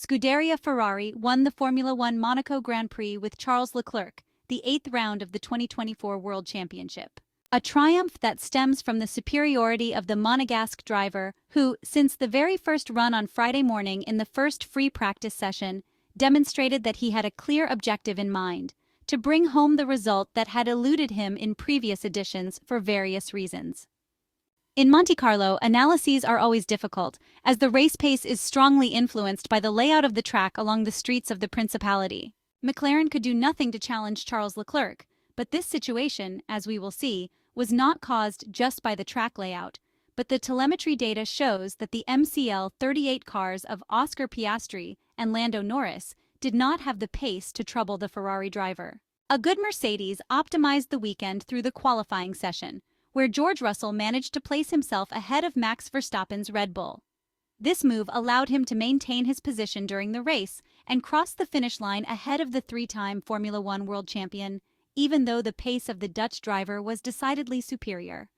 Scuderia Ferrari won the Formula One Monaco Grand Prix with Charles Leclerc, the 8th round of the 2024 World Championship. A triumph that stems from the superiority of the Monegasque driver who, since the very first run on Friday morning in the first free practice session, demonstrated that he had a clear objective in mind: to bring home the result that had eluded him in previous editions for various reasons. In Monte Carlo, analyses are always difficult, as the race pace is strongly influenced by the layout of the track along the streets of the Principality. McLaren could do nothing to challenge Charles Leclerc, but this situation, as we will see, was not caused just by the track layout, but the telemetry data shows that the MCL 38 cars of Oscar Piastri and Lando Norris did not have the pace to trouble the Ferrari driver. A good Mercedes optimized the weekend through the qualifying session, where George Russell managed to place himself ahead of Max Verstappen's Red Bull. This move allowed him to maintain his position during the race and cross the finish line ahead of the three-time Formula One world champion, even though the pace of the Dutch driver was decidedly superior.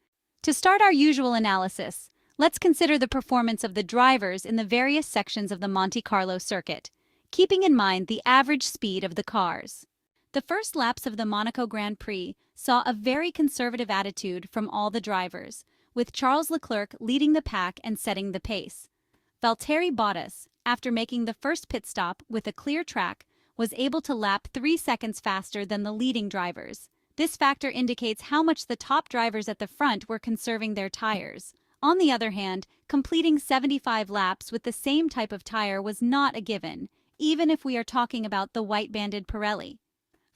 To start our usual analysis, let's consider the performance of the drivers in the various sections of the Monte Carlo circuit, keeping in mind the average speed of the cars. The first laps of the Monaco Grand Prix saw a very conservative attitude from all the drivers, with Charles Leclerc leading the pack and setting the pace. Valtteri Bottas, after making the first pit stop with a clear track, was able to lap 3 seconds faster than the leading drivers. This factor indicates how much the top drivers at the front were conserving their tires. On the other hand, completing 75 laps with the same type of tire was not a given, even if we are talking about the white-banded Pirelli.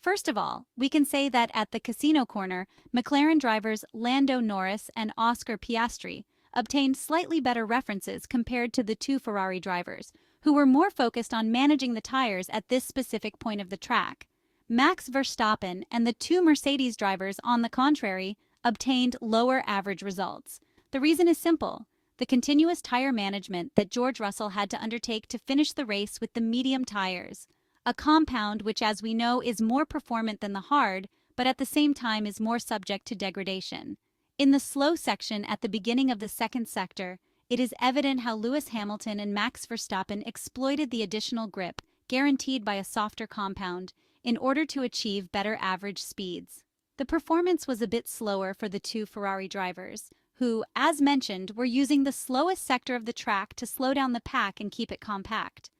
First of all, we can say that at the casino corner, McLaren drivers Lando Norris and Oscar Piastri obtained slightly better references compared to the two Ferrari drivers, who were more focused on managing the tires at this specific point of the track. Max Verstappen and the two Mercedes drivers, on the contrary, obtained lower average results. The reason is simple: the continuous tire management that George Russell had to undertake to finish the race with the medium tires, a compound which, as we know, is more performant than the hard, but at the same time is more subject to degradation. In the slow section at the beginning of the second sector, it is evident how Lewis Hamilton and Max Verstappen exploited the additional grip guaranteed by a softer compound in order to achieve better average speeds. The performance was a bit slower for the two Ferrari drivers, who, as mentioned, were using the slowest sector of the track to slow down the pack and keep it compact.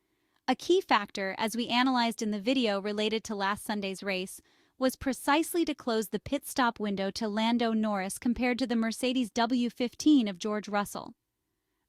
A key factor, as we analyzed in the video related to last Sunday's race, was precisely to close the pit stop window to Lando Norris compared to the Mercedes W15 of George Russell.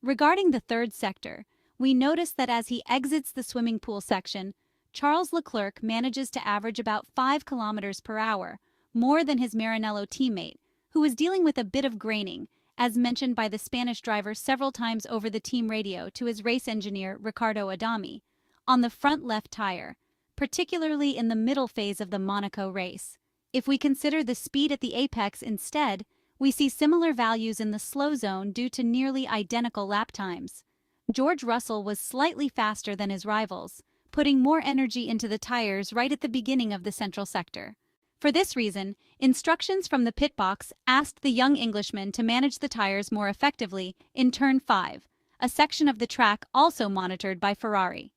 Regarding the third sector, we notice that as he exits the swimming pool section, Charles Leclerc manages to average about 5 km per hour, more than his Maranello teammate, who was dealing with a bit of graining, as mentioned by the Spanish driver several times over the team radio to his race engineer Ricardo Adami, on the front left tire, particularly in the middle phase of the Monaco race. If we consider the speed at the apex instead, we see similar values in the slow zone due to nearly identical lap times. George Russell was slightly faster than his rivals, putting more energy into the tires right at the beginning of the central sector. For this reason, instructions from the pit box asked the young Englishman to manage the tires more effectively in turn 5, a section of the track also monitored by Ferrari.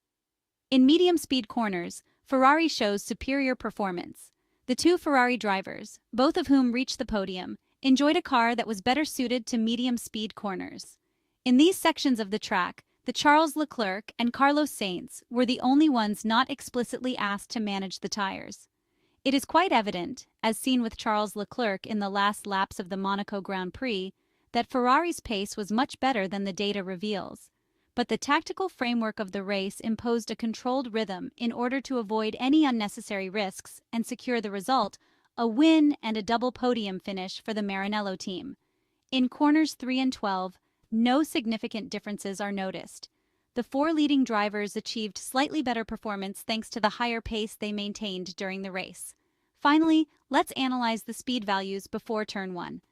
In medium-speed corners, Ferrari shows superior performance. The two Ferrari drivers, both of whom reached the podium, enjoyed a car that was better suited to medium-speed corners. In these sections of the track, the Charles Leclerc and Carlos Sainz were the only ones not explicitly asked to manage the tires. It is quite evident, as seen with Charles Leclerc in the last laps of the Monaco Grand Prix, that Ferrari's pace was much better than the data reveals. But the tactical framework of the race imposed a controlled rhythm in order to avoid any unnecessary risks and secure the result, a win and a double podium finish for the Maranello team. In corners 3 and 12, no significant differences are noticed. The four leading drivers achieved slightly better performance thanks to the higher pace they maintained during the race. Finally, let's analyze the speed values before turn 1.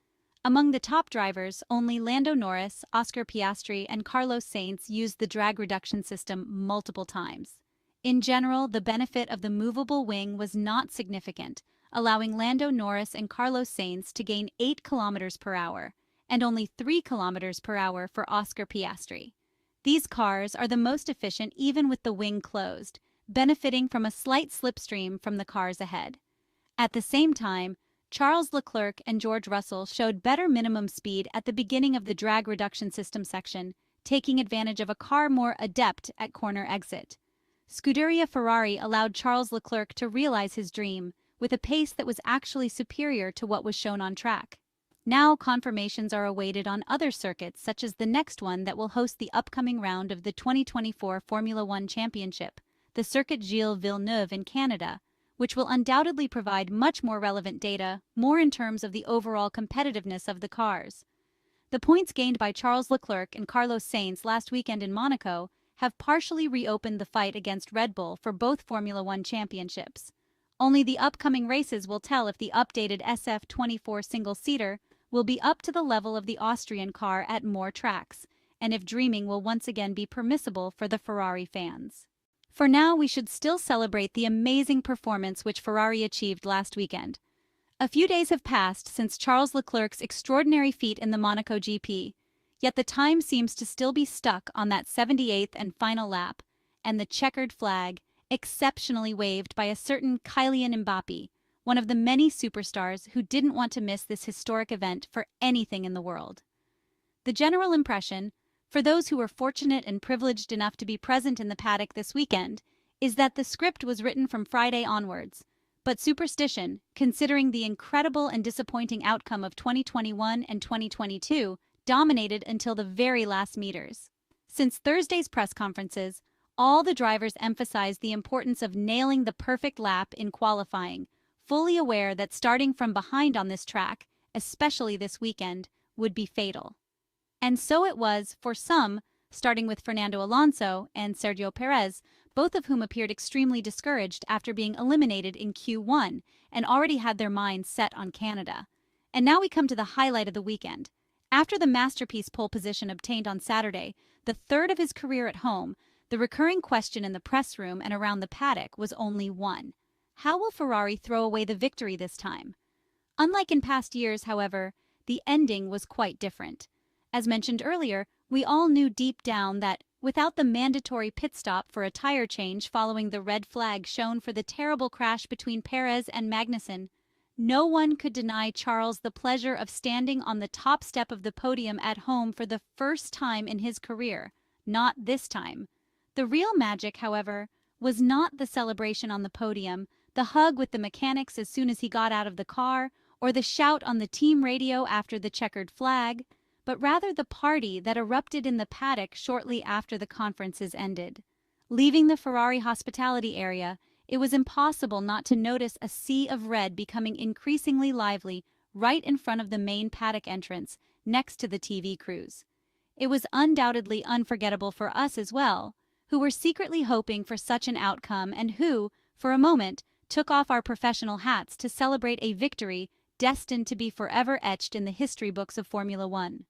Among the top drivers, only Lando Norris, Oscar Piastri, and Carlos Sainz used the drag reduction system multiple times. In general, the benefit of the movable wing was not significant, allowing Lando Norris and Carlos Sainz to gain 8 km per hour, and only 3 km per hour for Oscar Piastri. These cars are the most efficient even with the wing closed, benefiting from a slight slipstream from the cars ahead. At the same time, Charles Leclerc and George Russell showed better minimum speed at the beginning of the drag reduction system section, taking advantage of a car more adept at corner exit. Scuderia Ferrari allowed Charles Leclerc to realize his dream, with a pace that was actually superior to what was shown on track. Now confirmations are awaited on other circuits, such as the next one that will host the upcoming round of the 2024 Formula One Championship, the Circuit Gilles Villeneuve in Canada, which will undoubtedly provide much more relevant data, more in terms of the overall competitiveness of the cars. The points gained by Charles Leclerc and Carlos Sainz last weekend in Monaco have partially reopened the fight against Red Bull for both Formula One championships. Only the upcoming races will tell if the updated SF-24 single-seater will be up to the level of the Austrian car at more tracks, and if dreaming will once again be permissible for the Ferrari fans. For now, we should still celebrate the amazing performance which Ferrari achieved last weekend. A few days have passed since Charles Leclerc's extraordinary feat in the Monaco GP, yet the time seems to still be stuck on that 78th and final lap, and the checkered flag, exceptionally waved by a certain Kylian Mbappé, one of the many superstars who didn't want to miss this historic event for anything in the world. The general impression, for those who were fortunate and privileged enough to be present in the paddock this weekend, is that the script was written from Friday onwards, but superstition, considering the incredible and disappointing outcome of 2021 and 2022, dominated until the very last meters. Since Thursday's press conferences, all the drivers emphasized the importance of nailing the perfect lap in qualifying, fully aware that starting from behind on this track, especially this weekend, would be fatal. And so it was for some, starting with Fernando Alonso and Sergio Perez, both of whom appeared extremely discouraged after being eliminated in Q1 and already had their minds set on Canada. And now we come to the highlight of the weekend. After the masterpiece pole position obtained on Saturday, the third of his career at home, the recurring question in the press room and around the paddock was only one: how will Ferrari throw away the victory this time? Unlike in past years, however, the ending was quite different. As mentioned earlier, we all knew deep down that, without the mandatory pit stop for a tire change following the red flag shown for the terrible crash between Perez and Magnussen, no one could deny Charles the pleasure of standing on the top step of the podium at home for the first time in his career. Not this time. The real magic, however, was not the celebration on the podium, the hug with the mechanics as soon as he got out of the car, or the shout on the team radio after the checkered flag, but rather the party that erupted in the paddock shortly after the conferences ended. Leaving the Ferrari hospitality area, it was impossible not to notice a sea of red becoming increasingly lively right in front of the main paddock entrance, next to the TV crews. It was undoubtedly unforgettable for us as well, who were secretly hoping for such an outcome and who, for a moment, took off our professional hats to celebrate a victory destined to be forever etched in the history books of Formula One.